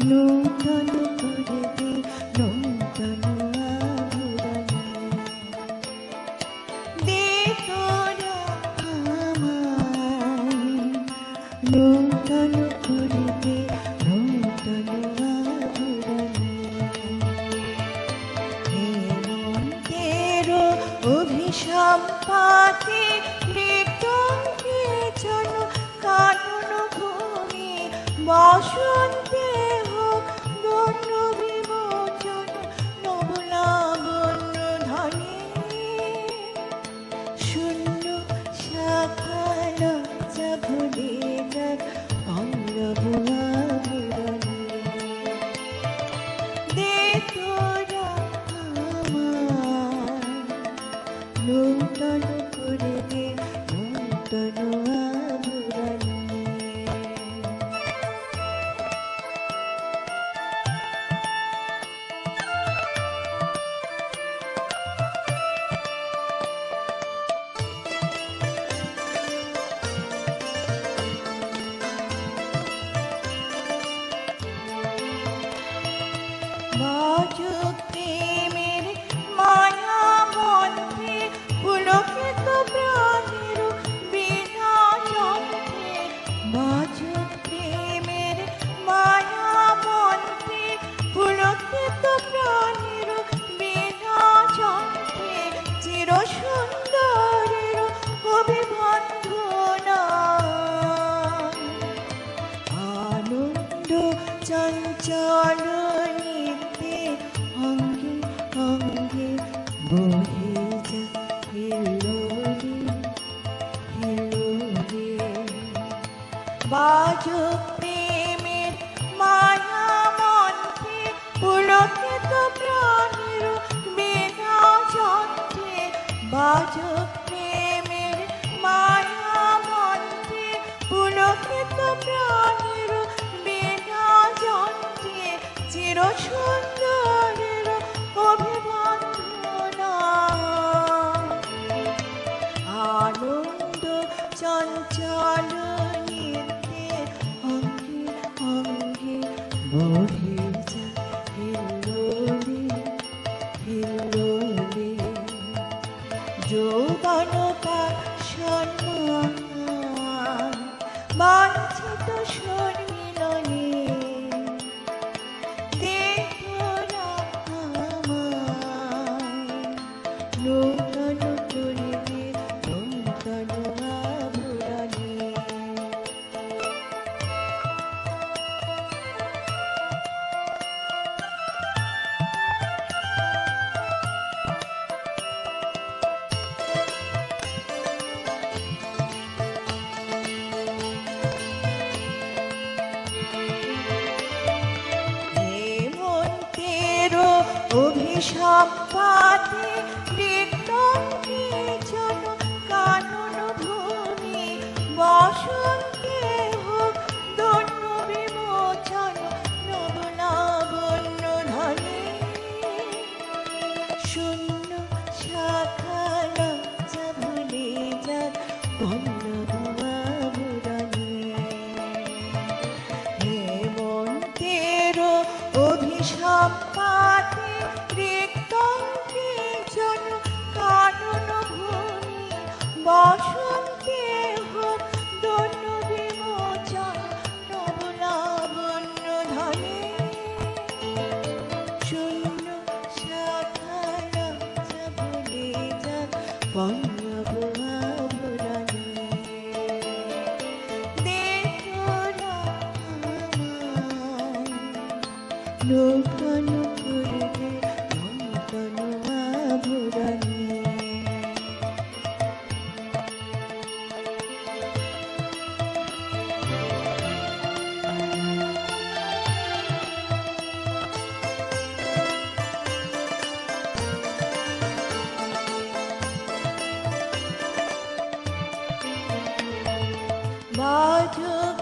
নূতন করে দে নূতন আভরণে, দে তোরা আমায় নূতন করে দে নূতন আভরণে। হেমন্তের অভিসম্পাতে মৃত্যুকে জন কানন ভূমি, বসন্তে হোক বন্য বিমোচন নবলাবণ্য ধনে, শূন্য শাখা লজ্জা ভুলে যাক পল্লব আভরণে, দে তোরা আমায় নূতন করে দে নূতন আভরণে। বাজুক প্রেমের মায়া মন্ত্রে, পুলকিত প্রাণের বীণা যন্ত্রে, বাজুক প্রেমের মায়া মন্ত্রে, পুলকিত প্রাণের বীণা যন্ত্রে, চির সুন্দরের অভিবন্ধনা, আনন্দ চঞ্চল নৃত্যে অঙ্গে অঙ্গে বহে যা হিল্লোলে হিল্লোলে। বাজুক প্রেমের মায়া মন্ত্রে, পুলকিত প্রাণের বীণা যন্ত্রে, বাজুক প্রেমের মায়া মন্ত্রে, পুলকিত প্রাণের বীণা যন্ত্রে, চির সুন্দরের অভিবন্ধনা, আনন্দ চঞ্চল নৃত্যে অঙ্গে অঙ্গে বহে যা হিল্লোলে হিল্লোলে। যৌবনতা সম্মান বাঞ্ছিত সম্মিলনে, দে তোরা আমায় নূতন করে দে নূতন আভরণে। হেমন্তের অভিসম্পাতে মৃত্যুকে জন কানন ভূমি, বসন্তে হোক দণ্ড বিমোচন নবলাবণ্য ধনে, শূন্য শাখা লজ্জা ভুলে যাক পল্লব আভরণে। হেমন্তের অভিসম্পাতে মৃত্যুকে জন কানন ভূমি, বসন্তে হোক দণ্ড বিমোচন নবলাবণ্য ধনে, শূন্য শাখা লজ্জা ভুলে যাক পল্লব আভরণে, দে তোরা আমায় নূতন করে দে নূতন আভরণে। বাজুক